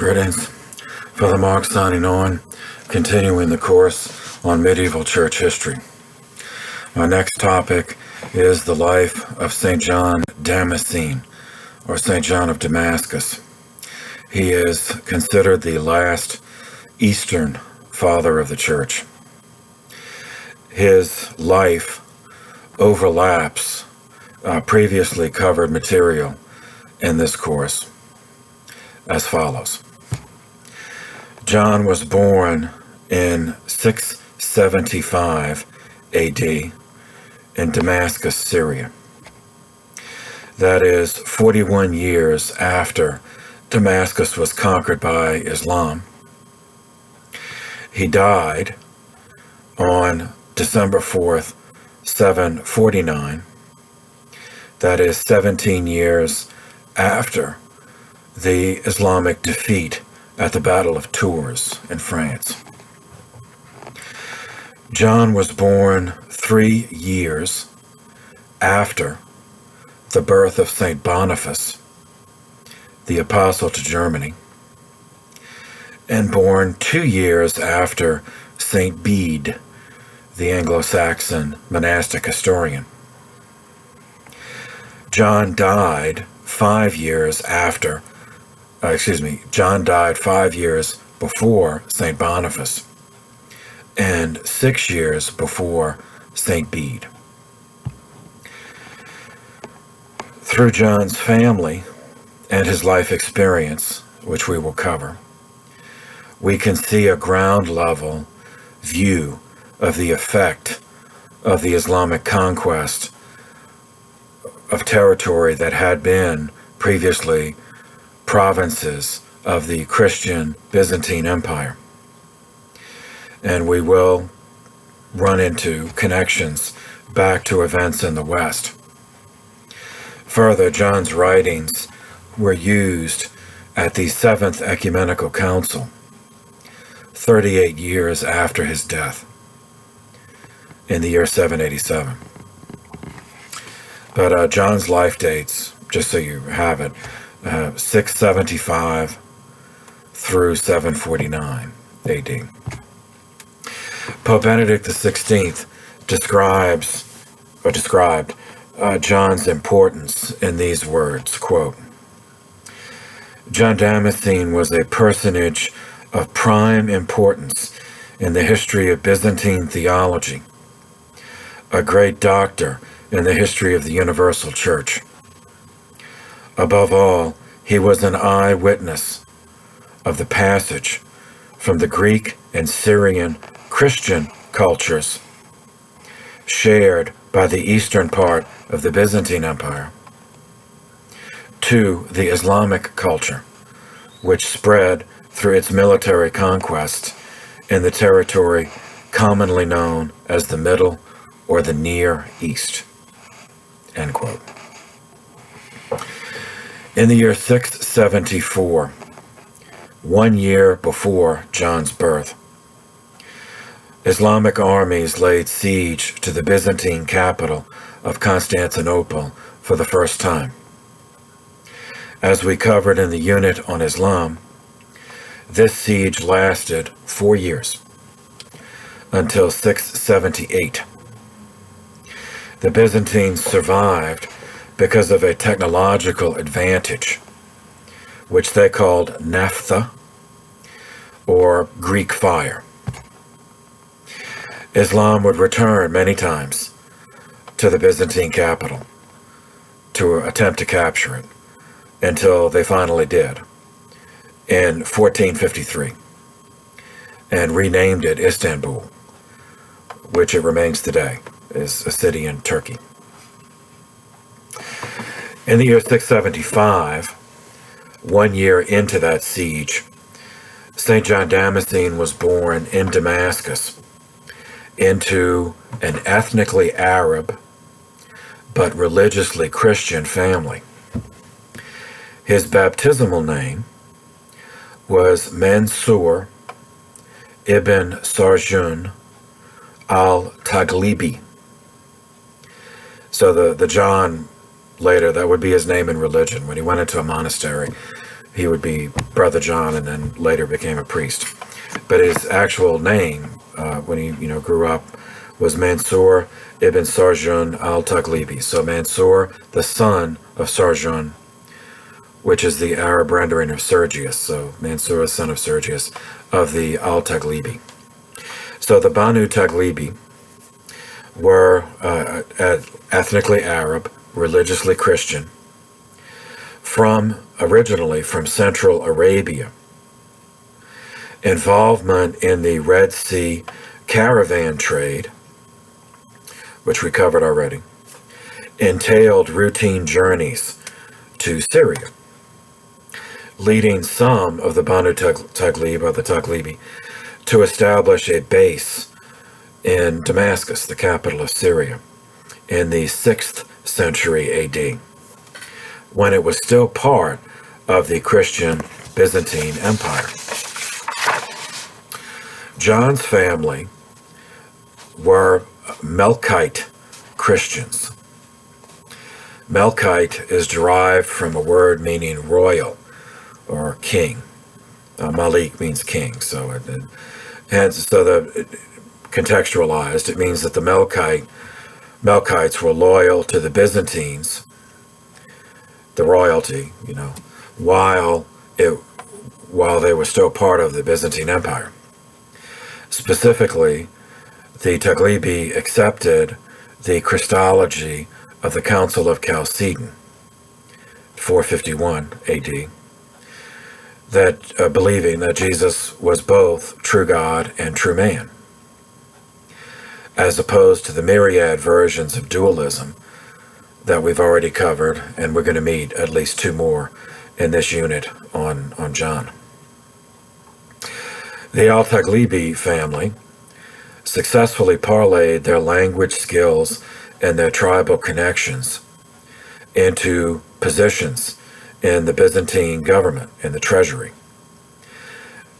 Greetings. Father Mark signing on, continuing the course on medieval church history. Our next topic is the life of St. John Damascene, or St. John of Damascus. He is considered the last Eastern father of the church. His life overlaps previously covered material in this course as follows. John was born in 675 AD in Damascus, Syria. That is 41 years after Damascus was conquered by Islam. He died on December 4th, 749. That is 17 years after the Islamic defeat at the Battle of Tours in France. John was born 3 years after the birth of St. Boniface, the apostle to Germany, and born 2 years after St. Bede, the Anglo-Saxon monastic historian. John died 5 years before St. Boniface and 6 years before St. Bede. Through John's family and his life experience, which we will cover, we can see a ground level view of the effect of the Islamic conquest of territory that had been previously provinces of the Christian Byzantine Empire. And we will run into connections back to events in the West. Further, John's writings were used at the Seventh Ecumenical Council, 38 years after his death, in the year 787. But John's life dates, just so you have it, 675 through 749 AD. Pope Benedict XVI described John's importance in these words, quote, "John Damascene was a personage of prime importance in the history of Byzantine theology, a great doctor in the history of the Universal Church. Above all, he was an eyewitness of the passage from the Greek and Syrian Christian cultures shared by the eastern part of the Byzantine Empire to the Islamic culture, which spread through its military conquests in the territory commonly known as the Middle or the Near East." End quote. In the year 674, 1 year before John's birth, Islamic armies laid siege to the Byzantine capital of Constantinople for the first time. As we covered in the unit on Islam, this siege lasted 4 years, until 678. The Byzantines survived because of a technological advantage, which they called naphtha, or Greek fire. Islam would return many times to the Byzantine capital to attempt to capture it, until they finally did in 1453 and renamed it Istanbul, which it remains today, is a city in Turkey. In the year 675, 1 year into that siege, St. John Damascene was born in Damascus into an ethnically Arab but religiously Christian family. His baptismal name was Mansur ibn Sarjun al-Taglibi. So the John later, that would be his name in religion. When he went into a monastery, he would be Brother John and then later became a priest. But his actual name, when he grew up, was Mansur ibn Sarjun al-Taghlibi. So Mansur, the son of Sarjun, which is the Arab rendering of Sergius. So Mansur, son of Sergius, of the al-Taghlibi. So the Banu Taghlibi were ethnically Arab, religiously Christian, originally from Central Arabia. Involvement in the Red Sea caravan trade, which we covered already, entailed routine journeys to Syria, leading some of the Banu Taghlib, or the Taghlibi, to establish a base in Damascus, the capital of Syria, in the 6th century AD, when it was still part of the Christian Byzantine Empire. John's family were Melkite Christians. Melkite is derived from a word meaning royal or king. Malik means king, so contextualized, it means that the Melkites were loyal to the Byzantines, the royalty, while they were still part of the Byzantine Empire. Specifically, the Taghlibi accepted the Christology of the Council of Chalcedon, 451 AD, that believing that Jesus was both true God and true man, as opposed to the myriad versions of dualism that we've already covered, and we're going to meet at least 2 more in this unit on John. The al-Taghlibi family successfully parlayed their language skills and their tribal connections into positions in the Byzantine government, in the treasury,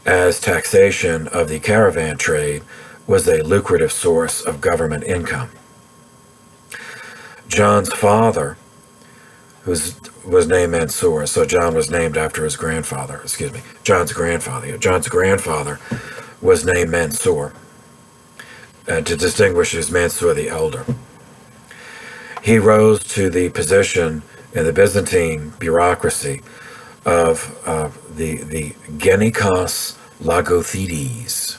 as taxation of the caravan trade was a lucrative source of government income. John's father, who was named Mansur, so John was named after his grandfather, John's grandfather. John's grandfather was named Mansur, to distinguish as Mansur the Elder. He rose to the position in the Byzantine bureaucracy of the Genikos Logothetes.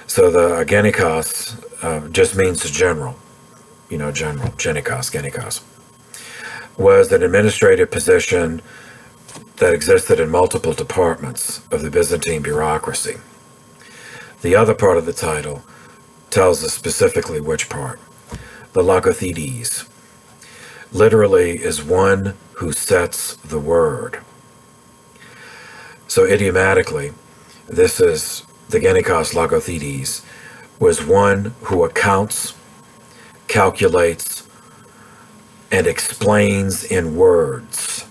So the Genikos just means general, general, Genikos, was an administrative position that existed in multiple departments of the Byzantine bureaucracy. The other part of the title tells us specifically which part. The Logothetes literally is one who sets the word. So idiomatically, this is the Genikos Logothetes, was one who accounts, calculates, and explains in words.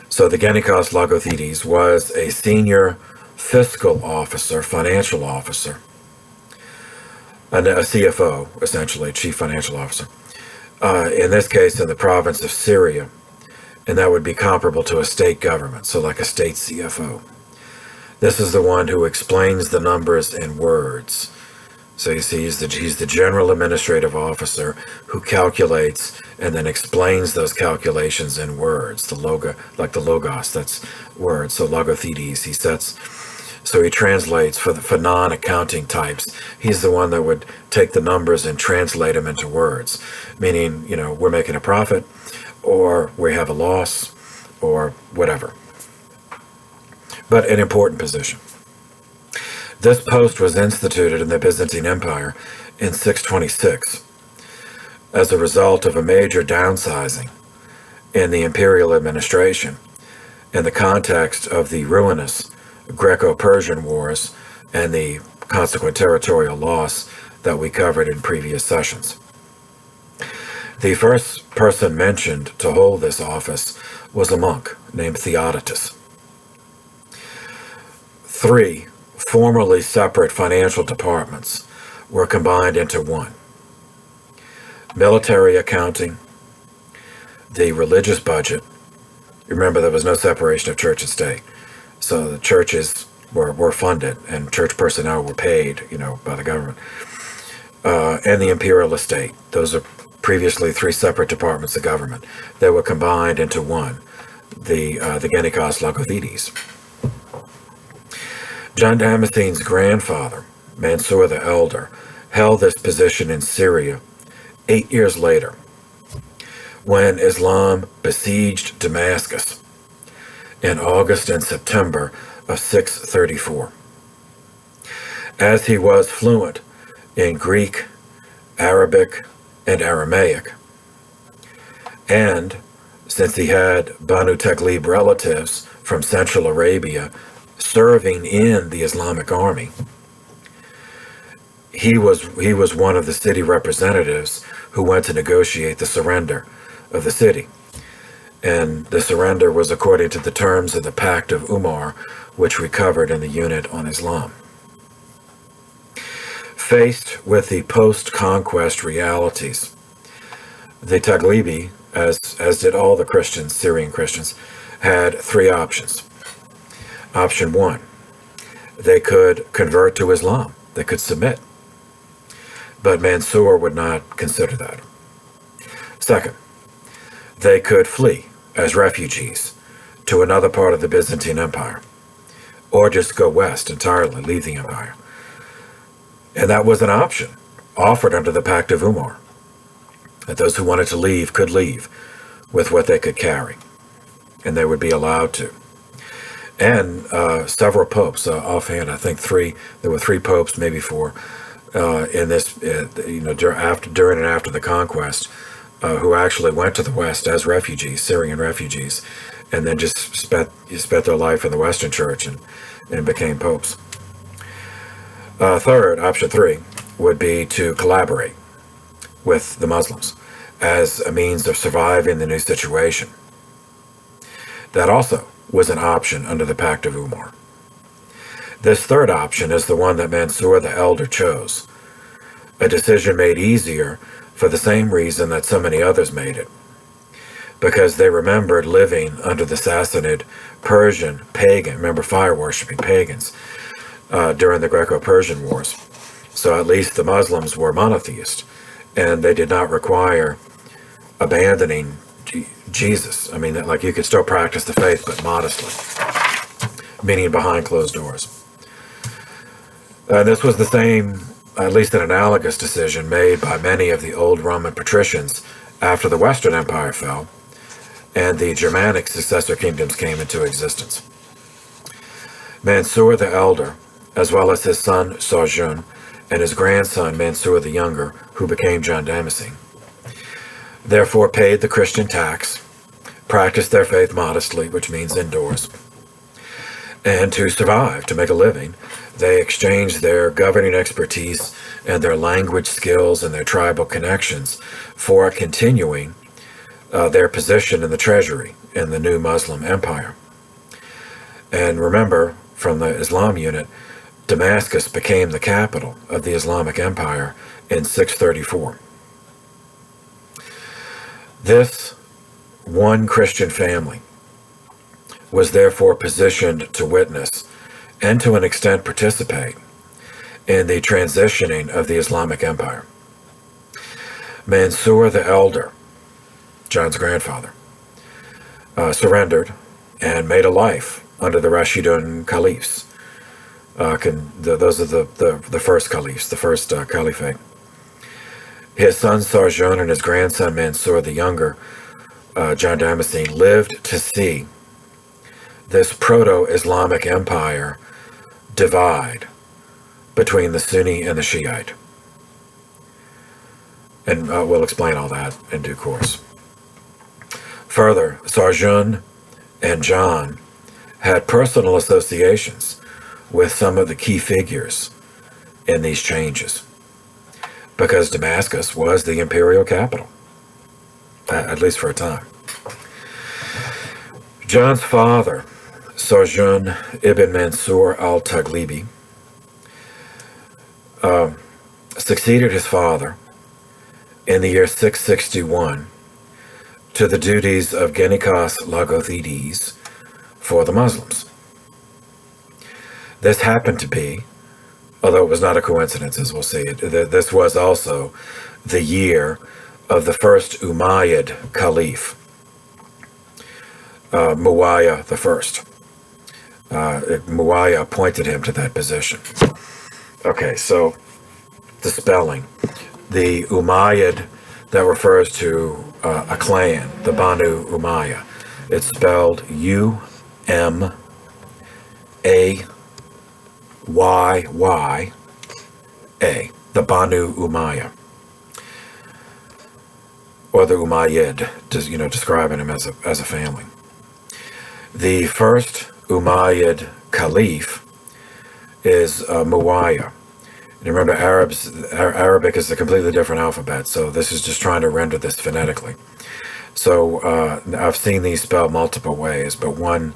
So the Genikos Logothetes was a senior fiscal officer, financial officer, and a CFO, essentially, chief financial officer, in this case in the province of Syria, and that would be comparable to a state government, so like a state CFO. This is the one who explains the numbers in words. So you see, he's the general administrative officer who calculates and then explains those calculations in words. The logos, that's words. So logothetes, he translates for non-accounting types. He's the one that would take the numbers and translate them into words, meaning, we're making a profit, or we have a loss, or whatever. But an important position. This post was instituted in the Byzantine Empire in 626 as a result of a major downsizing in the imperial administration in the context of the ruinous Greco-Persian wars and the consequent territorial loss that we covered in previous sessions. The first person mentioned to hold this office was a monk named Theodotus. 3 formerly separate financial departments were combined into one: military accounting, the religious budget. Remember, there was no separation of church and state. So the churches were funded, and church personnel were paid, by the government. And the imperial estate. Those are previously three separate departments of government. They were combined into one, the Genikos Logothetes. John Damascene's grandfather, Mansur the Elder, held this position in Syria 8 years later, when Islam besieged Damascus in August and September of 634. As he was fluent in Greek, Arabic, and Aramaic, and since he had Banu Taghlib relatives from Central Arabia serving in the Islamic army, he was one of the city representatives who went to negotiate the surrender of the city. And the surrender was according to the terms of the Pact of Umar, which we covered in the unit on Islam. Faced with the post-conquest realities, the Taglibi, as did all the Christians, Syrian Christians, had three options. Option one, they could convert to Islam. They could submit. But Mansur would not consider that. Second, they could flee as refugees to another part of the Byzantine Empire, or just go west entirely, leave the empire. And that was an option offered under the Pact of Umar, that those who wanted to leave could leave with what they could carry, and they would be allowed to. And several popes, offhand, I think there were three popes, maybe four, in this, during and after the conquest, who actually went to the West as refugees, Syrian refugees, and then just spent their life in the Western Church and became popes. Third, option three, would be to collaborate with the Muslims as a means of surviving the new situation. That also was an option under the Pact of Umar. This third option is the one that Mansur the Elder chose, a decision made easier for the same reason that so many others made it, because they remembered living under the Sassanid, Persian, pagan, remember fire-worshipping pagans, during the Greco-Persian Wars. So at least the Muslims were monotheist, and they did not require abandoning Jesus. I mean, like you could still practice the faith, but modestly, meaning behind closed doors. This was the same, at least an analogous decision made by many of the old Roman patricians after the Western Empire fell and the Germanic successor kingdoms came into existence. Mansur the Elder, as well as his son Sarjun and his grandson Mansur the Younger, who became John Damascene, therefore paid the Christian tax, practiced their faith modestly, which means indoors, and to survive, to make a living, they exchanged their governing expertise and their language skills and their tribal connections for continuing their position in the treasury in the new Muslim empire. And remember, from the Islam unit, Damascus became the capital of the Islamic Empire in 634. This one Christian family was therefore positioned to witness and to an extent participate in the transitioning of the Islamic Empire. Mansur the Elder, John's grandfather, surrendered and made a life under the Rashidun caliphs. Those are the first caliphs, the first caliphate. His son Sarjun and his grandson Mansur the Younger, John Damascene, lived to see this proto-Islamic empire divide between the Sunni and the Shiite. And we'll explain all that in due course. Further, Sarjun and John had personal associations with some of the key figures in these changes, because Damascus was the imperial capital, at least for a time. John's father, Sarjun ibn Mansur al-Taglibi, succeeded his father in the year 661 to the duties of Genikos Logothetes for the Muslims. This happened to be, although it was not a coincidence, as we'll see, this was also the year of the first Umayyad Caliph, Muawiyah I. Muawiyah appointed him to that position. Okay, so the spelling. The Umayyad, that refers to a clan, the Banu Umayyah. It's spelled U-M-A-Y-Y-A, the Banu Umayyah. Or the Umayyad, describing him as a family. The first Umayyad Caliph is Muawiyah. And remember, Arabic is a completely different alphabet, so this is just trying to render this phonetically. So I've seen these spelled multiple ways, but one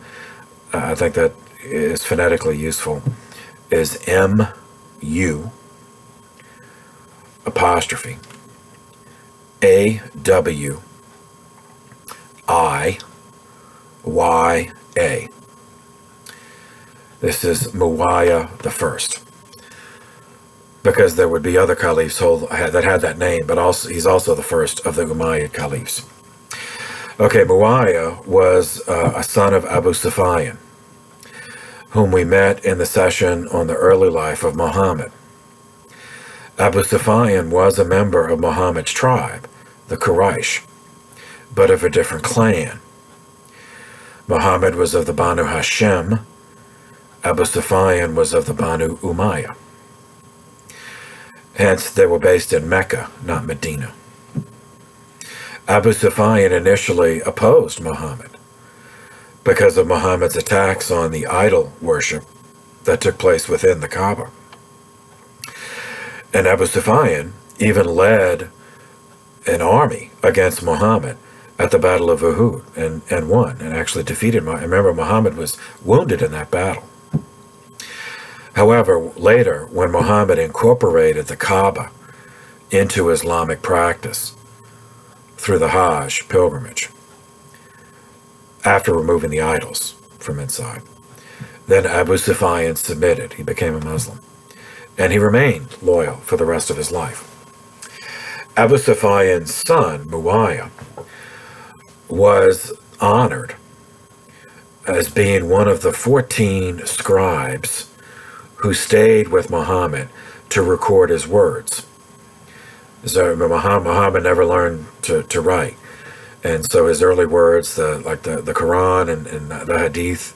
I think that is phonetically useful is M-U apostrophe A-W-I-Y-A. This is Muawiyah the First. Because there would be other caliphs that had that name, but he's also the first of the Umayyad caliphs. Okay, Muawiyah was a son of Abu Sufyan, whom we met in the session on the early life of Muhammad. Abu Sufyan was a member of Muhammad's tribe, the Quraysh, but of a different clan. Muhammad was of the Banu Hashim. Abu Sufyan was of the Banu Umayyah. Hence, they were based in Mecca, not Medina. Abu Sufyan initially opposed Muhammad because of Muhammad's attacks on the idol worship that took place within the Kaaba. And Abu Sufyan even led an army against Muhammad at the Battle of Uhud and won and actually defeated Muhammad. Remember, Muhammad was wounded in that battle. However, later, when Muhammad incorporated the Kaaba into Islamic practice through the Hajj pilgrimage, after removing the idols from inside, then Abu Sufyan submitted. He became a Muslim. And he remained loyal for the rest of his life. Abu Sufyan's son, Muawiyah, was honored as being one of the 14 scribes who stayed with Muhammad to record his words. So Muhammad never learned to write. And so his early words, like the Quran and the Hadith,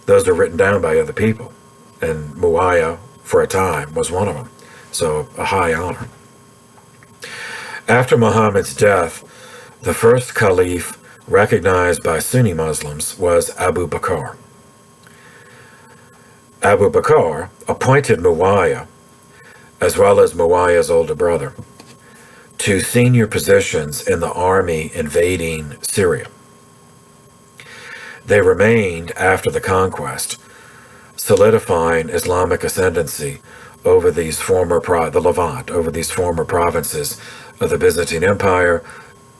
those are written down by other people. And Muawiyah, for a time, was one of them. So a high honor. After Muhammad's death, the first caliph recognized by Sunni Muslims was Abu Bakr. Abu Bakr appointed Muawiyah, as well as Muawiyah's older brother, to senior positions in the army invading Syria. They remained after the conquest, solidifying Islamic ascendancy over the Levant, over these former provinces of the Byzantine Empire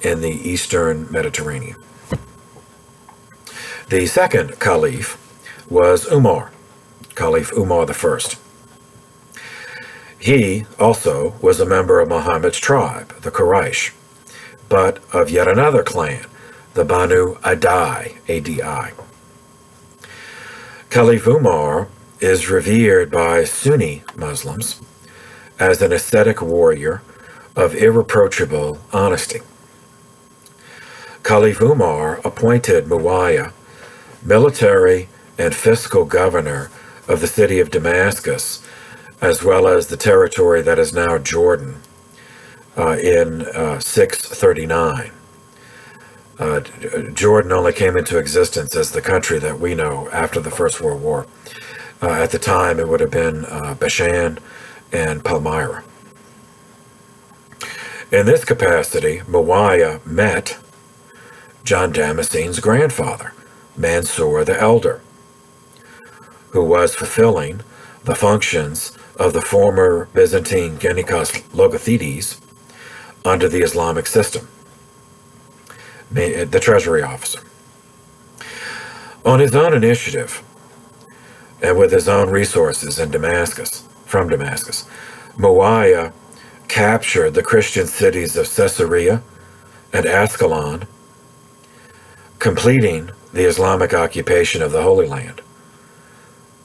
in the eastern Mediterranean. The second caliph was Caliph Umar I. He also was a member of Muhammad's tribe, the Quraysh, but of yet another clan, the Banu Adi, A-D-I. Caliph Umar is revered by Sunni Muslims as an ascetic warrior of irreproachable honesty. Caliph Umar appointed Muawiyah military and fiscal governor of the city of Damascus, as well as the territory that is now Jordan, in 639. Jordan only came into existence as the country that we know after the First World War. At the time, it would have been Bashan and Palmyra. In this capacity, Muawiyah met John Damascene's grandfather, Mansur the Elder, who was fulfilling the functions of the former Byzantine Genikos Logothetes under the Islamic system. the treasury officer. On his own initiative, and with his own resources from Damascus, Muawiyah captured the Christian cities of Caesarea and Ascalon, completing the Islamic occupation of the Holy Land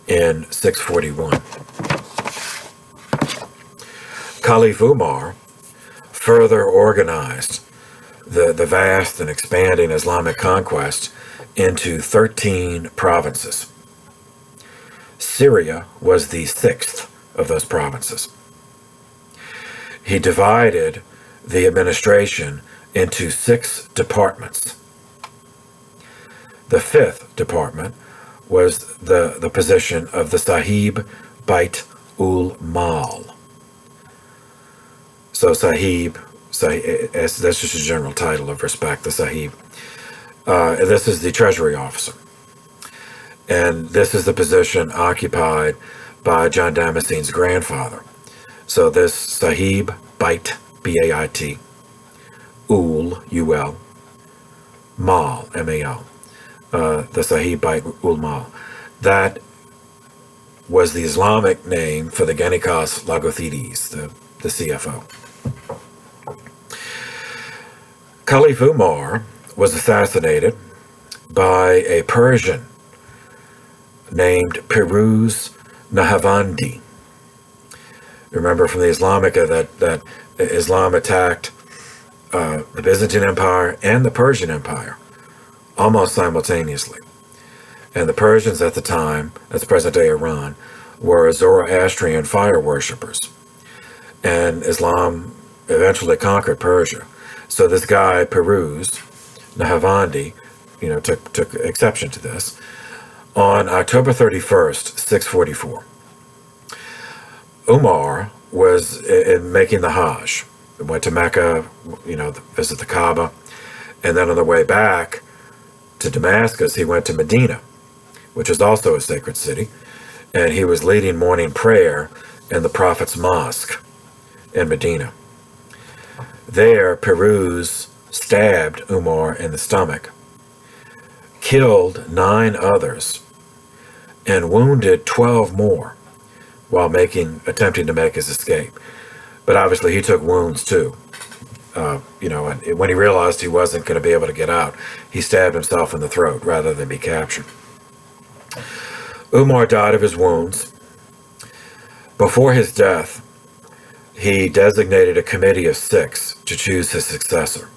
in 641. Caliph Umar further organized the vast and expanding Islamic conquest into 13 provinces. Syria was the sixth of those provinces. He divided the administration into 6 departments. The 5th department was the position of the Sahib Bait ul Mal. So Sahib, that's just a general title of respect, the Sahib. This is the treasury officer. And this is the position occupied by John Damascene's grandfather. So this Sahib Bait, B-A-I-T, Ul, U-L, Mal, M-A-L, the Sahib Bait ul Mal. That was the Islamic name for the Genikos Logothetes, the CFO. Caliph Umar was assassinated by a Persian named Piruz Nahavandi. Remember from the Islamica that Islam attacked the Byzantine Empire and the Persian Empire almost simultaneously. And the Persians at the time, that's present-day Iran, were Zoroastrian fire worshippers. And Islam eventually conquered Persia. So this guy, Piruz Nahavandi, took exception to this. On October 31st, 644, Umar was making the Hajj. He went to Mecca, visit the Kaaba. And then on the way back to Damascus, he went to Medina, which is also a sacred city. And he was leading morning prayer in the Prophet's Mosque in Medina. There, Piruz stabbed Umar in the stomach, killed 9 others, and wounded 12 more while attempting to make his escape. But obviously he took wounds too. And when he realized he wasn't going to be able to get out, he stabbed himself in the throat rather than be captured. Umar died of his wounds. Before his death, he designated a committee of 6 to choose his successor,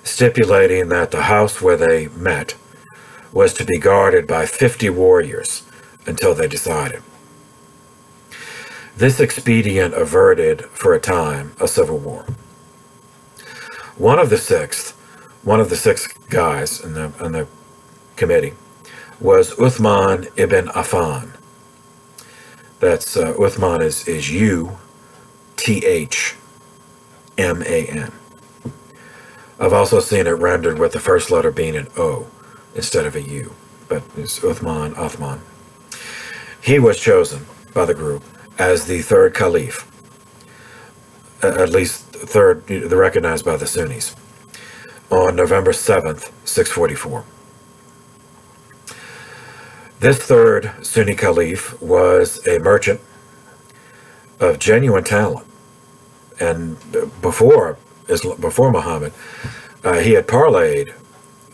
stipulating that the house where they met was to be guarded by 50 warriors until they decided. This expedient averted, for a time, a civil war. One of the 6 guys in the committee was Uthman ibn Affan. That's Uthman is U-T-H-M-A-N. I've also seen it rendered with the first letter being an O instead of a U, but it's Uthman. He was chosen by the group as the 3rd caliph, at least 3rd, recognized by the Sunnis, on November 7th, 644. This 3rd Sunni caliph was a merchant of genuine talent, and before Muhammad, he had parlayed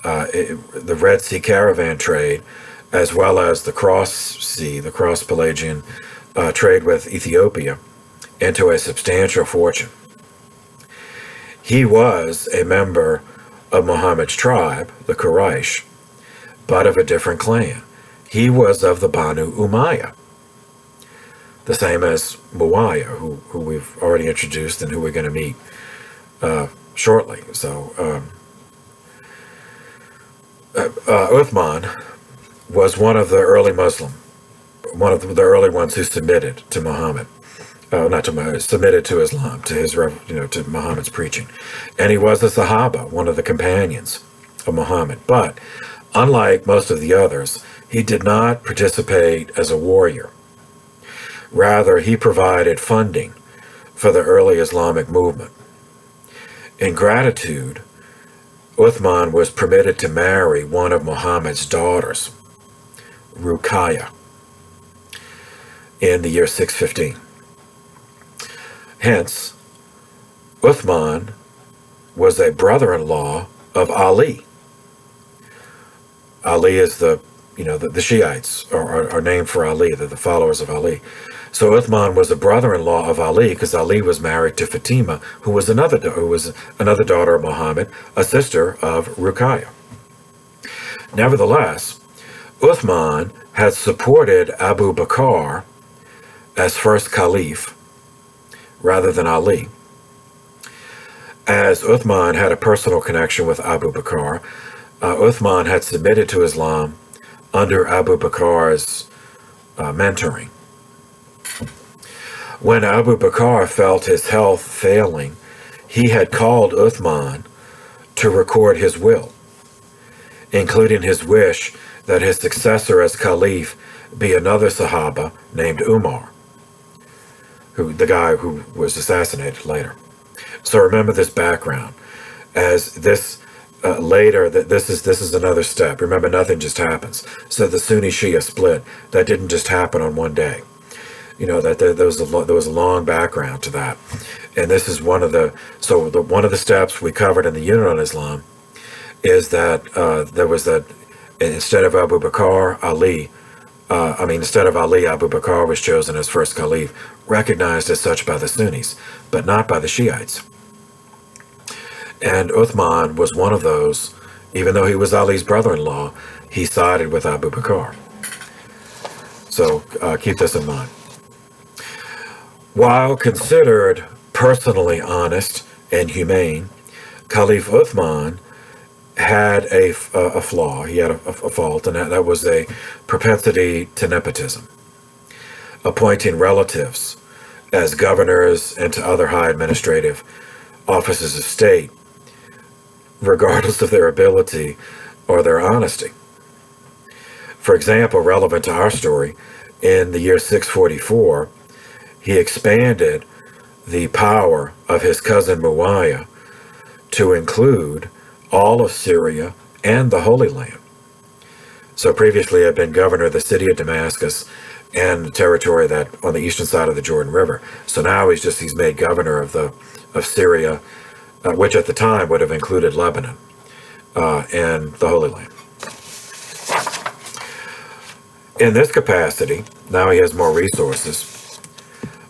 the Red Sea caravan trade, as well as the cross-Pelagian trade with Ethiopia, into a substantial fortune. He was a member of Muhammad's tribe, the Quraysh, but of a different clan. He was of the Banu Umayyah, the same as Muawiyah, who we've already introduced and who we're going to meet shortly. So Uthman was one of the early ones who submitted to Muhammad. Submitted to Islam, to Muhammad's preaching. And he was a Sahaba, one of the companions of Muhammad. But unlike most of the others, he did not participate as a warrior. Rather, he provided funding for the early Islamic movement. In gratitude, Uthman was permitted to marry one of Muhammad's daughters, Ruqayya, in the year 615. Hence, Uthman was a brother-in-law of Ali. Ali is the Shiites are named for Ali, the followers of Ali. So Uthman was a brother-in-law of Ali because Ali was married to Fatima, who was another daughter of Muhammad, a sister of Ruqayya. Nevertheless, Uthman had supported Abu Bakr as first caliph rather than Ali. As Uthman had a personal connection with Abu Bakr, Uthman had submitted to Islam under Abu Bakr's mentoring. When Abu Bakr felt his health failing, he had called Uthman to record his will, including his wish that his successor as caliph be another Sahaba named Umar, the guy who was assassinated later. So remember this background, as this later that this is another step. Remember, nothing just happens. So the Sunni Shia split, that didn't just happen on one day. That there was a long background to that, and this is one of the steps we covered in the Unit on Islam is that there was that instead of Abu Bakr, instead of Ali, Abu Bakr was chosen as first caliph, recognized as such by the Sunnis, but not by the Shiites. And Uthman was one of those. Even though he was Ali's brother-in-law, he sided with Abu Bakr. So keep this in mind. While considered personally honest and humane, Caliph Uthman had a flaw. He had a fault, and that was a propensity to nepotism, appointing relatives as governors and to other high administrative offices of state, regardless of their ability or their honesty. For example, relevant to our story, in the year 644, he expanded the power of his cousin Muawiyah to include all of Syria and the Holy Land. So previously had been governor of the city of Damascus and the territory that on the eastern side of the Jordan River. So now he's made governor of Syria, which at the time would have included Lebanon and the Holy Land. In this capacity, now he has more resources.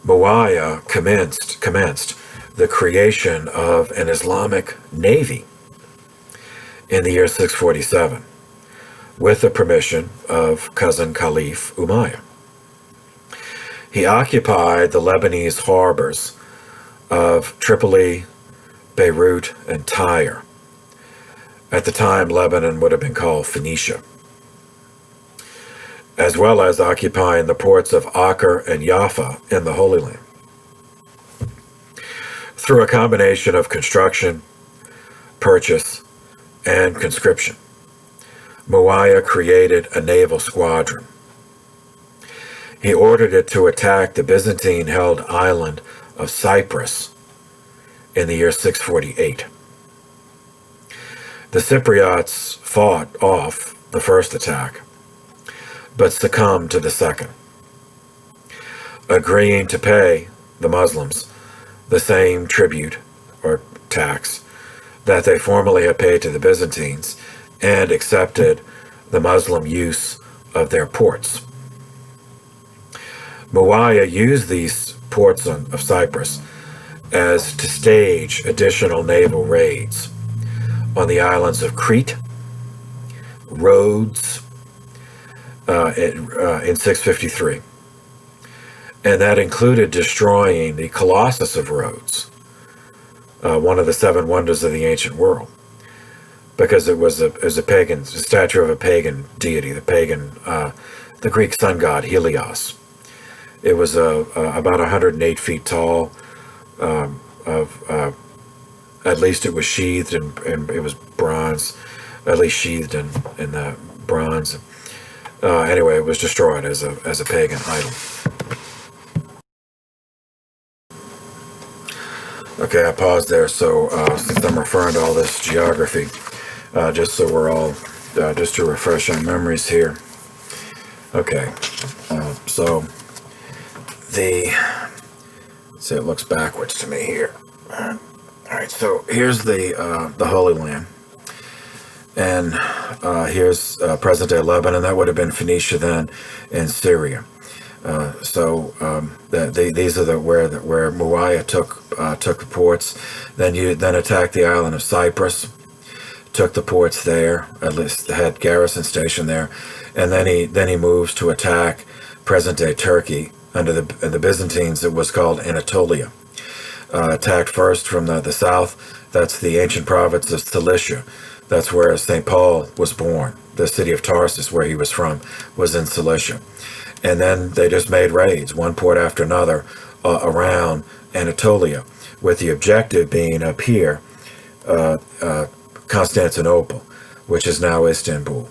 Muawiyah commenced the creation of an Islamic navy in the year 647 with the permission of cousin Caliph Umayyah. He occupied the Lebanese harbors of Tripoli, Beirut, and Tyre. At the time, Lebanon would have been called Phoenicia, as well as occupying the ports of Acre and Jaffa in the Holy Land. Through a combination of construction, purchase, and conscription, Muawiyah created a naval squadron. He ordered it to attack the Byzantine-held island of Cyprus in the year 648. The Cypriots fought off the first attack, but succumbed to the second, agreeing to pay the Muslims the same tribute or tax that they formerly had paid to the Byzantines, and accepted the Muslim use of their ports. Muawiyah used these ports of Cyprus as to stage additional naval raids on the islands of Crete, Rhodes, in 653. And that included destroying the Colossus of Rhodes, one of the seven wonders of the ancient world, because it was a pagan, a statue of a pagan deity, the Greek sun god Helios. It was about 108 feet tall. At least it was sheathed and it was bronze, at least sheathed in the bronze. Anyway, it was destroyed as a pagan idol. Okay, I paused there. So since I'm referring to all this geography, just so we're all, just to refresh our memories here. Okay, so see, it looks backwards to me here. All right, so here's the Holy Land, and here's present-day Lebanon. That would have been Phoenicia then, and Syria. These are where Muawiyah took the ports. Then attacked the island of Cyprus, took the ports there. At least had garrison stationed there, and then he moves to attack present-day Turkey under the Byzantines. It was called Anatolia. Attacked first from the south. That's the ancient province of Cilicia. That's where St. Paul was born. The city of Tarsus, where he was from, was in Cilicia. And then they just made raids, one port after another, around Anatolia, with the objective being up here, Constantinople, which is now Istanbul.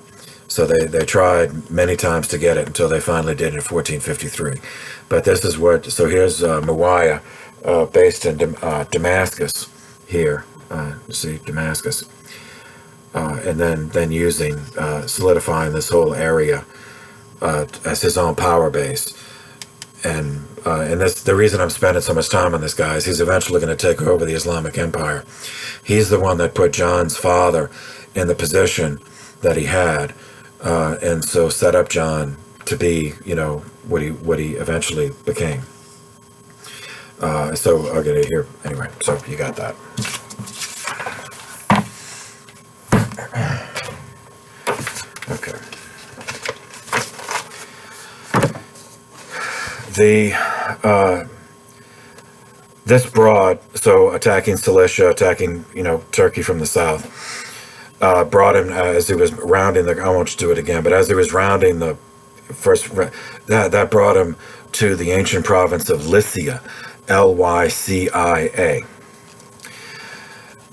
So they tried many times to get it until they finally did in 1453. But this is so here's Muawiyah, based in Damascus here. See, Damascus. And then using, solidifying this whole area as his own power base. And the reason I'm spending so much time on this guy is he's eventually going to take over the Islamic Empire. He's the one that put John's father in the position that he had, and so set up John to be, what he eventually became. So I'll get it here anyway. So you got that. Okay. This brought, so attacking Cilicia, attacking Turkey from the south, brought him as he was rounding I won't do it again, but as he was rounding the first, that brought him to the ancient province of Lycia, Lycia,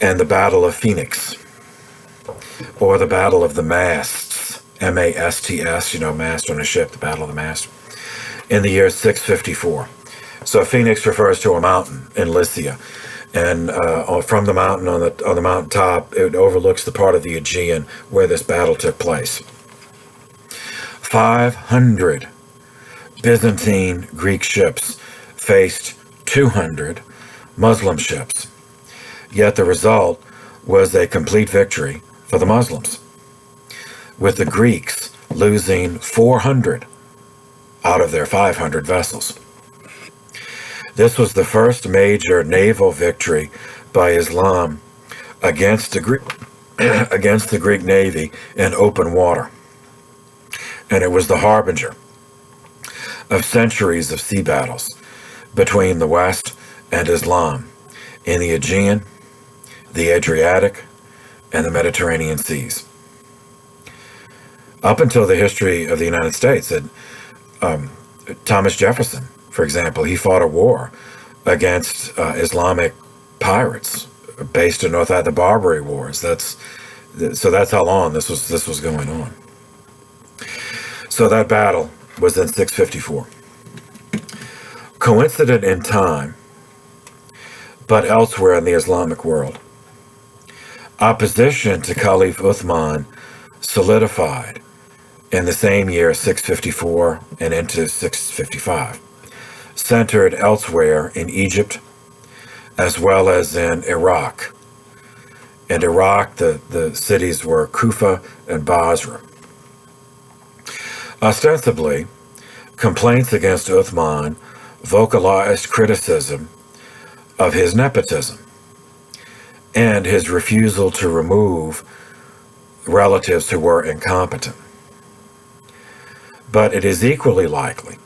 and the Battle of Phoenix, or the Battle of the Masts, Masts, mast on a ship, the Battle of the Mast, in the year 654. So Phoenix refers to a mountain in Lycia, and from the mountain on the mountain top, it overlooks the part of the Aegean where this battle took place. 500 Byzantine Greek ships faced 200 Muslim ships, yet the result was a complete victory for the Muslims, with the Greeks losing 400 out of their 500 vessels. This was the first major naval victory by Islam against the Greek navy in open water, and it was the harbinger of centuries of sea battles between the West and Islam in the Aegean, the Adriatic, and the Mediterranean seas. Up until the history of the United States, Thomas Jefferson, for example, he fought a war against Islamic pirates based in the Barbary Wars. So that's how long this was going on. So that battle was in 654. Coincident in time, but elsewhere in the Islamic world, opposition to Caliph Uthman solidified in the same year, 654, and into 655, centered elsewhere in Egypt, as well as in Iraq. In Iraq, the cities were Kufa and Basra. Ostensibly, complaints against Uthman vocalized criticism of his nepotism and his refusal to remove relatives who were incompetent. But it is equally likely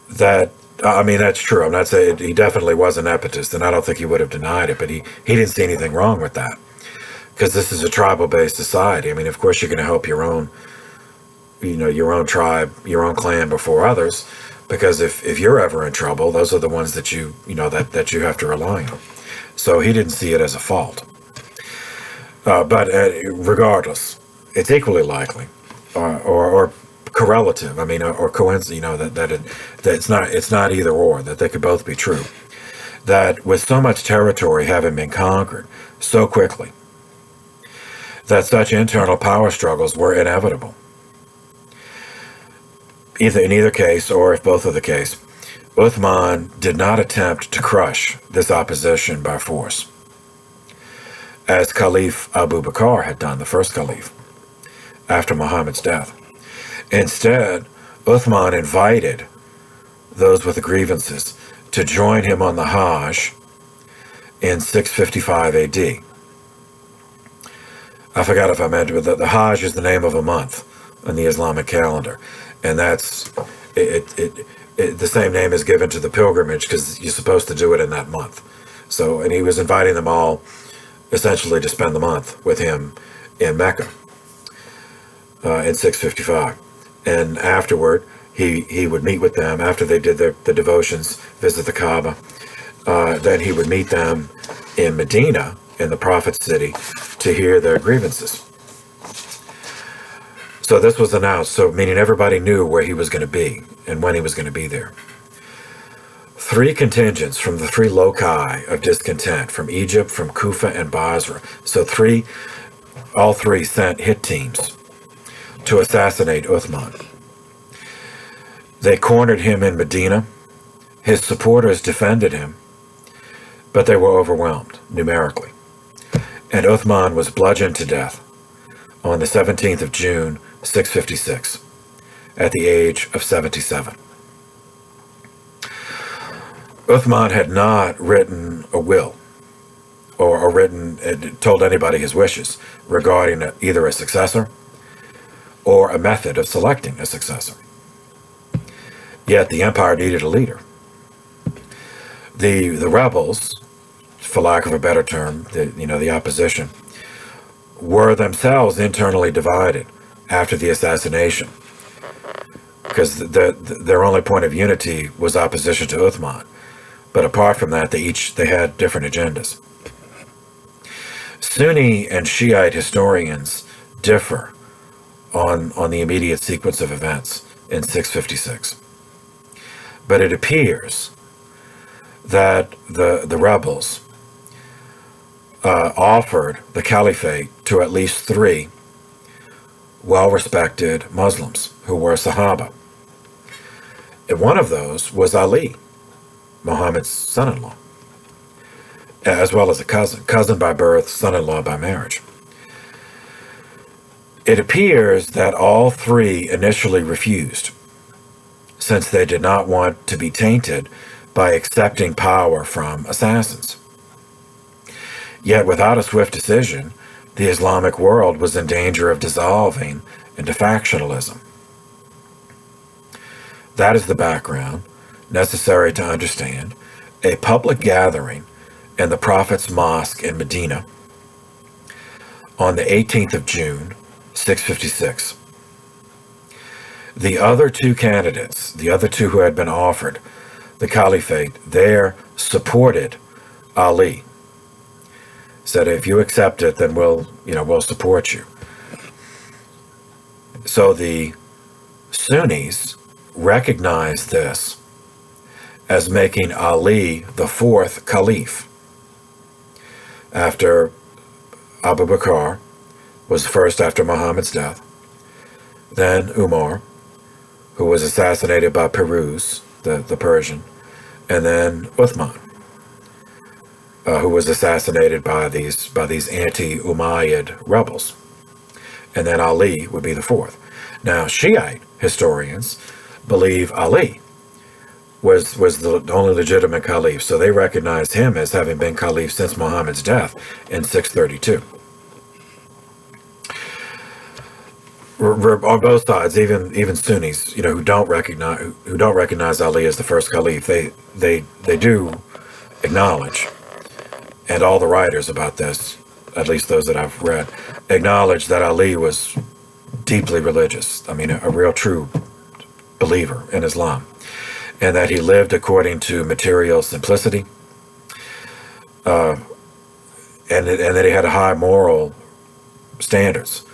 that, that's true. I'm not saying he definitely was a nepotist, and I don't think he would have denied it, but he didn't see anything wrong with that, because this is a tribal-based society. Of course, you're going to help your own tribe, your own clan before others, because if you're ever in trouble, those are the ones that that you have to rely on. So he didn't see it as a fault. But regardless, it's equally likely, or correlative. Or coincidence. That it's not either or. That they could both be true. That with so much territory having been conquered so quickly, that such internal power struggles were inevitable. In either case, or if both are the case, Uthman did not attempt to crush this opposition by force, as Caliph Abu Bakr had done, the first caliph, after Muhammad's death. Instead, Uthman invited those with the grievances to join him on the Hajj in 655 AD. I forgot if I mentioned, but the Hajj is the name of a month in the Islamic calendar, and that's the same name is given to the pilgrimage because you're supposed to do it in that month. So, and he was inviting them all essentially to spend the month with him in Mecca in 655. And afterward, he would meet with them after they did the devotions, visit the Kaaba. Then he would meet them in Medina, in the Prophet's city, to hear their grievances. So this was announced, so meaning everybody knew where he was going to be and when he was going to be there. 3 contingents from the 3 loci of discontent, from Egypt, from Kufa, and Basra. So all three sent hit teams to assassinate Uthman. They cornered him in Medina. His supporters defended him, but they were overwhelmed numerically. And Uthman was bludgeoned to death on the 17th of June, 656, at the age of 77. Uthman had not written a will or told anybody his wishes regarding either a successor or a method of selecting a successor. Yet the empire needed a leader. The rebels, for lack of a better term, the opposition, were themselves internally divided after the assassination, because their only point of unity was opposition to Uthman. But apart from that, they had different agendas. Sunni and Shiite historians differ on the immediate sequence of events in 656. But it appears that the rebels offered the caliphate to at least 3 well-respected Muslims who were Sahaba. And one of those was Ali, Muhammad's son-in-law, as well as a cousin by birth, son-in-law by marriage. It appears that all 3 initially refused, since they did not want to be tainted by accepting power from assassins. Yet without a swift decision, the Islamic world was in danger of dissolving into factionalism. That is the background necessary to understand a public gathering in the Prophet's Mosque in Medina on the 18th of June, 656. The other 2 candidates, the other 2 who had been offered the caliphate, there supported Ali. Said, if you accept it, then we'll support you. So the Sunnis recognized this as making Ali the 4th caliph, after Abu Bakr was first after Muhammad's death, then Umar, who was assassinated by Piruz, the Persian, and then Uthman, who was assassinated by these anti-Umayyad rebels. And then Ali would be the 4th. Now, Shiite historians believe Ali was the only legitimate caliph, so they recognized him as having been caliph since Muhammad's death in 632. On both sides, even Sunnis, who don't recognize Ali as the first caliph, they do acknowledge, and all the writers about this, at least those that I've read, acknowledge that Ali was deeply religious. I mean, a real true believer in Islam, and that he lived according to material simplicity, and that he had high moral standards,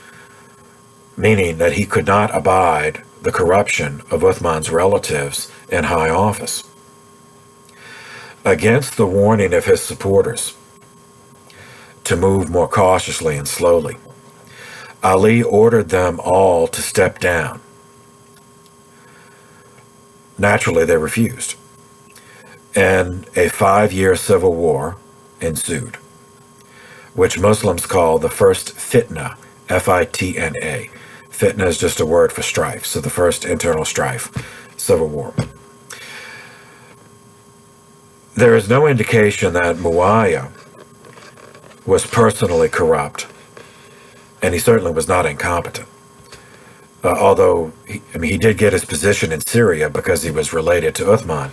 meaning that he could not abide the corruption of Uthman's relatives in high office. Against the warning of his supporters to move more cautiously and slowly, Ali ordered them all to step down. Naturally, they refused, and a 5-year civil war ensued, which Muslims call the first fitna, F-I-T-N-A. Fitna is just a word for strife, so the first internal strife, civil war. There is no indication that Muawiyah was personally corrupt, and he certainly was not incompetent. Although, he did get his position in Syria because he was related to Uthman,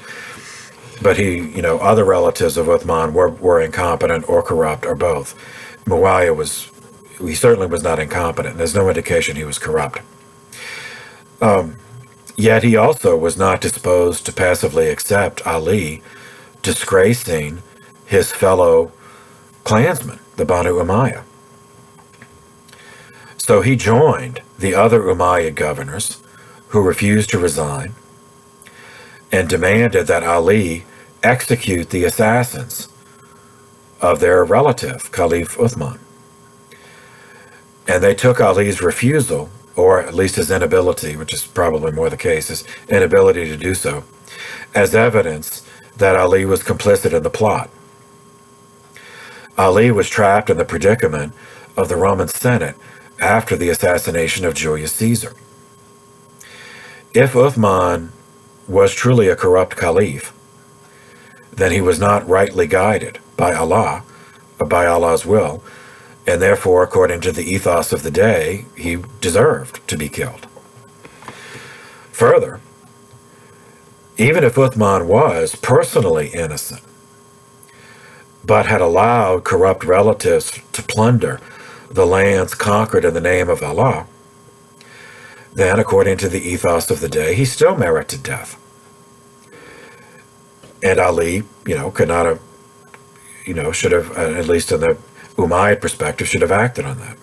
but other relatives of Uthman were incompetent or corrupt or both. Muawiyah he certainly was not incompetent. There's no indication he was corrupt. Yet he also was not disposed to passively accept Ali disgracing his fellow clansmen, the Banu Umayyah. So he joined the other Umayyad governors who refused to resign and demanded that Ali execute the assassins of their relative, Caliph Uthman. And they took Ali's refusal, or at least his inability, which is probably more the case, his inability to do so, as evidence that Ali was complicit in the plot. Ali was trapped in the predicament of the Roman Senate after the assassination of Julius Caesar. If Uthman was truly a corrupt caliph, then he was not rightly guided by Allah, or by Allah's will, and therefore, according to the ethos of the day, he deserved to be killed. Further, even if Uthman was personally innocent, but had allowed corrupt relatives to plunder the lands conquered in the name of Allah, then, according to the ethos of the day, he still merited death. And Ali, could not have, should have, at least in the Umayyad perspective, should have acted on that.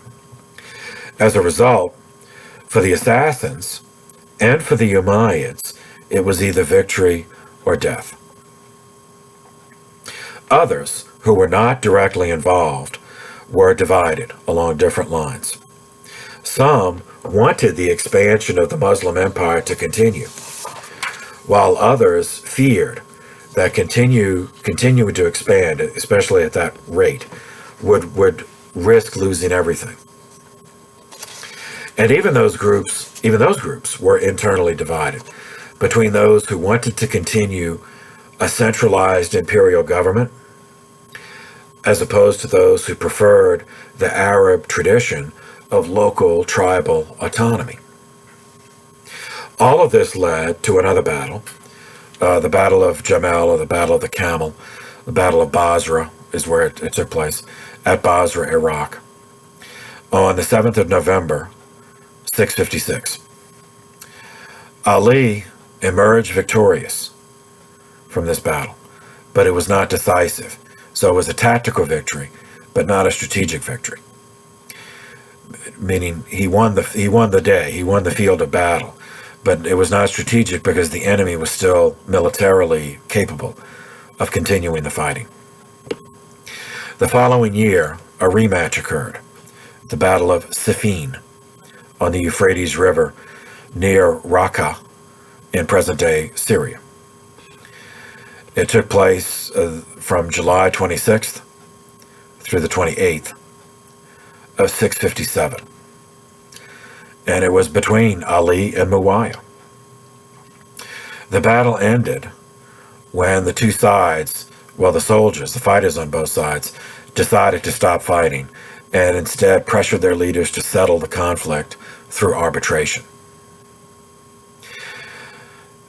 As a result, for the assassins and for the Umayyads, it was either victory or death. Others, who were not directly involved, were divided along different lines. Some wanted the expansion of the Muslim empire to continue, while others feared that continuing to expand, especially at that rate, would risk losing everything. And even those groups were internally divided between those who wanted to continue a centralized imperial government, as opposed to those who preferred the Arab tradition of local tribal autonomy. All of this led to another battle, the Battle of Jamal, or the Battle of the Camel. The Battle of Basra is where it took place, at Basra, Iraq, on the 7th of November, 656. Ali emerged victorious from this battle, but it was not decisive. So it was a tactical victory, but not a strategic victory. Meaning he won the day, he won the field of battle, but it was not strategic because the enemy was still militarily capable of continuing the fighting. The following year, a rematch occurred, the Battle of Siffin, on the Euphrates River near Raqqa in present-day Syria. It took place from July 26th through the 28th of 657. And it was between Ali and Muawiyah. The battle ended when the two sides, the soldiers, the fighters on both sides, decided to stop fighting and instead pressured their leaders to settle the conflict through arbitration.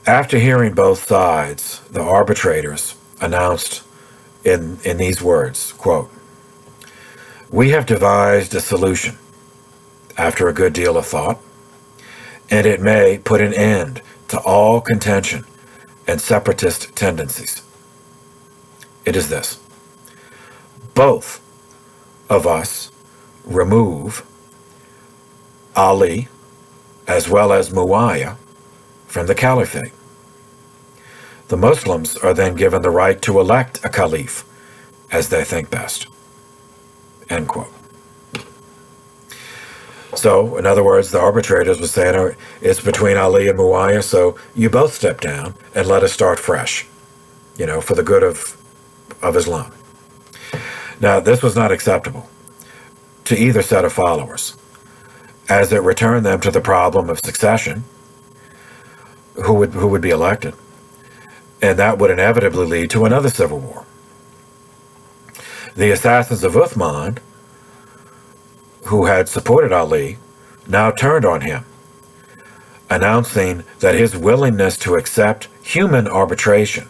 After hearing both sides, the arbitrators announced in these words, quote, "We have devised a solution after a good deal of thought, and it may put an end to all contention and separatist tendencies. It is this: both of us remove Ali as well as Muawiyah from the caliphate. The Muslims are then given the right to elect a caliph as they think best." End quote. So, in other words, the arbitrators were saying, "Oh, it's between Ali and Muawiyah, so you both step down and let us start fresh, for the good of Islam." Now, this was not acceptable to either set of followers, as it returned them to the problem of succession, who would be elected, and that would inevitably lead to another civil war. The assassins of Uthman, who had supported Ali, now turned on him, announcing that his willingness to accept human arbitration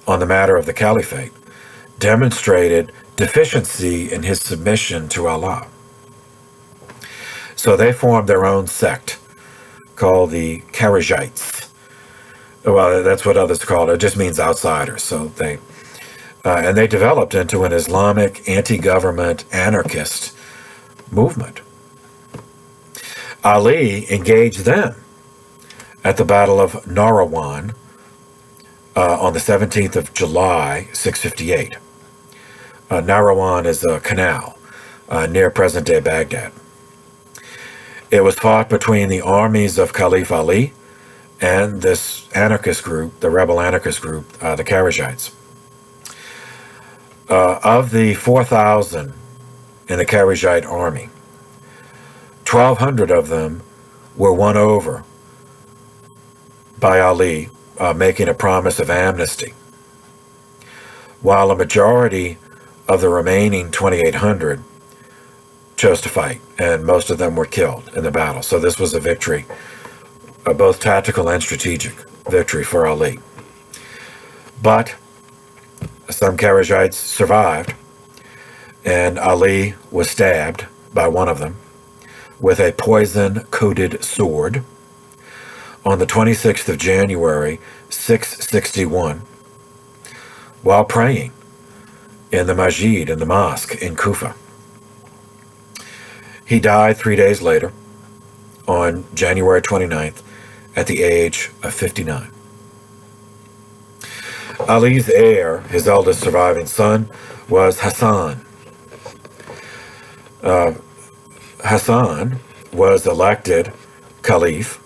on the matter of the caliphate demonstrated deficiency in his submission to Allah. So they formed their own sect called the Kharijites. Well, that's what others call it. It just means outsiders. So they developed into an Islamic anti-government anarchist movement. Ali engaged them at the Battle of Nahrawan on the 17th of July, 658. Nahrawan is a canal near present-day Baghdad. It was fought between the armies of Caliph Ali and this anarchist group, the rebel anarchist group, the Kharijites. Of the 4,000 in the Kharijite army, 1,200 of them were won over by Ali, making a promise of amnesty, while a majority of the remaining 2,800 chose to fight, and most of them were killed in the battle. So this was a victory, both tactical and strategic victory for Ali. But some Kharijites survived, and Ali was stabbed by one of them with a poison-coated sword on the 26th of January, 661, while praying in the masjid, in the mosque in Kufa. He died 3 days later, on January 29th, at the age of 59. Ali's heir, his eldest surviving son, was Hassan. Hassan was elected caliph.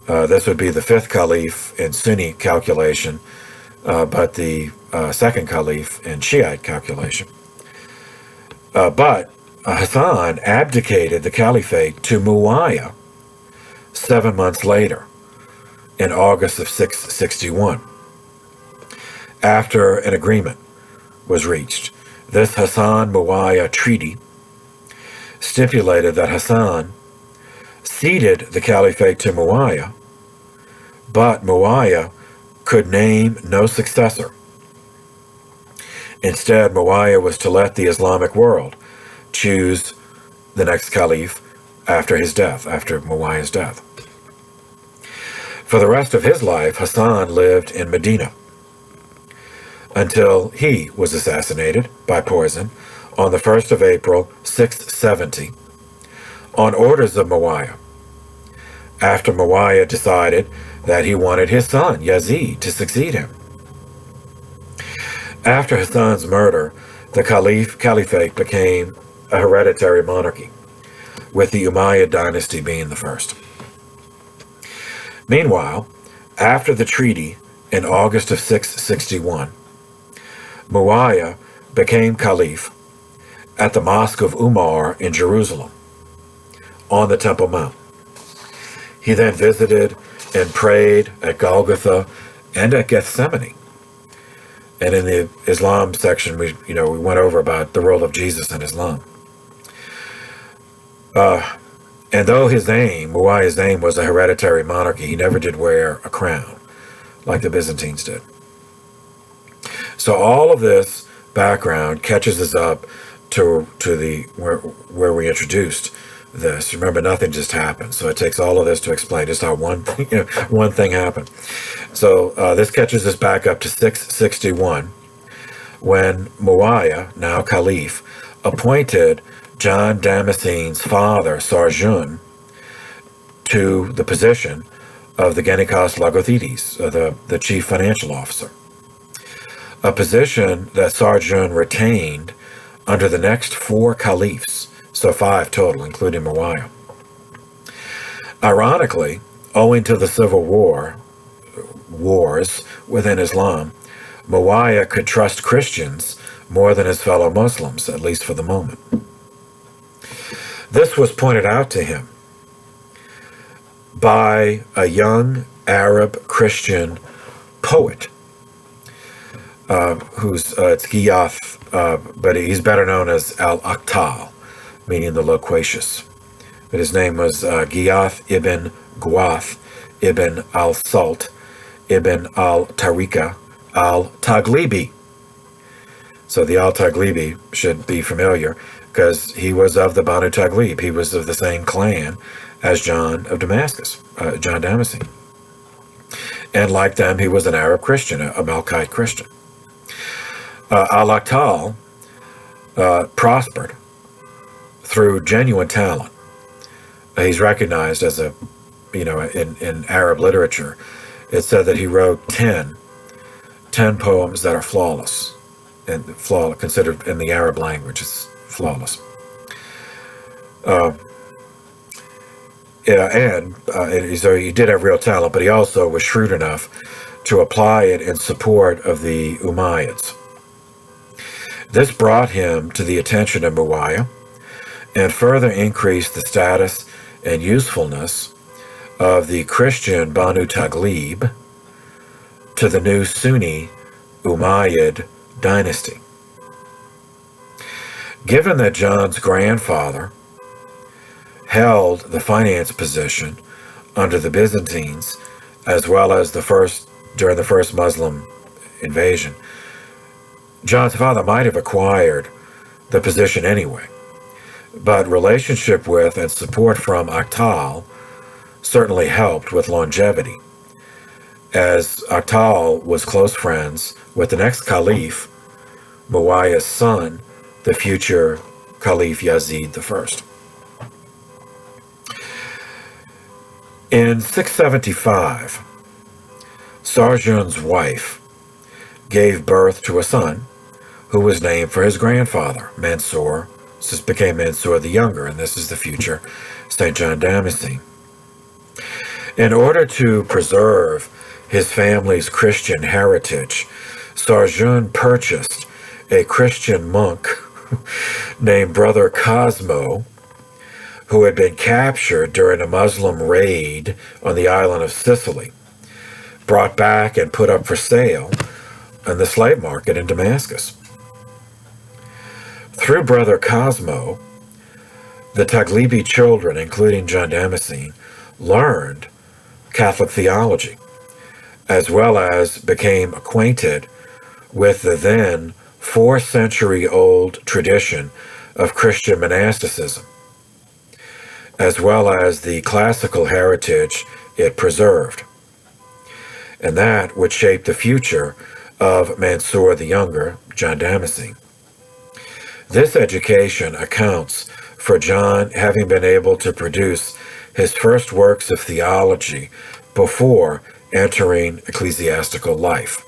This would be the fifth caliph in Sunni calculation, but the second caliph in Shiite calculation. But Hassan abdicated the caliphate to Muawiyah 7 months later, in August of 661, after an agreement was reached. This Hassan-Muawiyah treaty stipulated that Hassan ceded the caliphate to Muawiyah, but Muawiyah could name no successor. Instead, Muawiyah was to let the Islamic world choose the next caliph after his death, after Muawiyah's death. For the rest of his life, Hassan lived in Medina until he was assassinated by poison on the 1st of April, 670, on orders of Muawiyah, after Muawiyah decided that he wanted his son, Yazid, to succeed him. After Hassan's murder, the caliphate became a hereditary monarchy, with the Umayyad dynasty being the first. Meanwhile, after the treaty in August of 661, Muawiyah became caliph at the Mosque of Umar in Jerusalem, on the Temple Mount. He then visited and prayed at Golgotha and at Gethsemane. And in the Islam section, we went over about the role of Jesus in Islam. And though Muawiyah's name was a hereditary monarchy, he never did wear a crown like the Byzantines did. So all of this background catches us up to the where we introduced this. Remember, nothing just happened, so it takes all of this to explain just how one thing happened. So this catches us back up to 661, when Muawiyah, now caliph, appointed John Damascene's father, Sarjun, to the position of the Genikos Logothetes, the chief financial officer, a position that Sarjun retained under the next four caliphs. So So 5 total, including Moiah. Ironically, owing to the civil wars within Islam, Moiah could trust Christians more than his fellow Muslims, at least for the moment. This was pointed out to him by a young Arab Christian poet, it's Ghiyath, but he's better known as Al-Aqtal, meaning the loquacious. But his name was Ghiyath ibn Gwath ibn al-Salt ibn al-Tariqa al-Taglibi. So the al-Taglibi should be familiar because he was of the Banu Taglib. He was of the same clan as John of Damascus, John Damascene. And like them, he was an Arab Christian, a Melkite Christian. Al-Aqtal prospered through genuine talent. He's recognized as in Arab literature, it said that he wrote 10 poems that are flawless, and considered in the Arab language as flawless. So he did have real talent, but he also was shrewd enough to apply it in support of the Umayyads. This brought him to the attention of Moiah and further increased the status and usefulness of the Christian Banu Taglib to the new Sunni Umayyad dynasty. Given that John's grandfather held the finance position under the Byzantines, as well as during the first Muslim invasion, John's father might have acquired the position anyway, but relationship with and support from Aqtal certainly helped with longevity, as Aqtal was close friends with the next caliph, Muawiyah's son, the future Caliph Yazid I. In 675, Sarjun's wife gave birth to a son who was named for his grandfather, Mansur. This became Mansur the Younger, and this is the future St. John Damascene. In order to preserve his family's Christian heritage, Sarjun purchased a Christian monk named Brother Cosmo, who had been captured during a Muslim raid on the island of Sicily, brought back and put up for sale on the slave market in Damascus. Through Brother Cosmo, the Taglibi children, including John Damascene, learned Catholic theology, as well as became acquainted with the then 4-century-old tradition of Christian monasticism, as well as the classical heritage it preserved, and that would shape the future of Mansur the Younger, John Damascene. This education accounts for John having been able to produce his first works of theology before entering ecclesiastical life.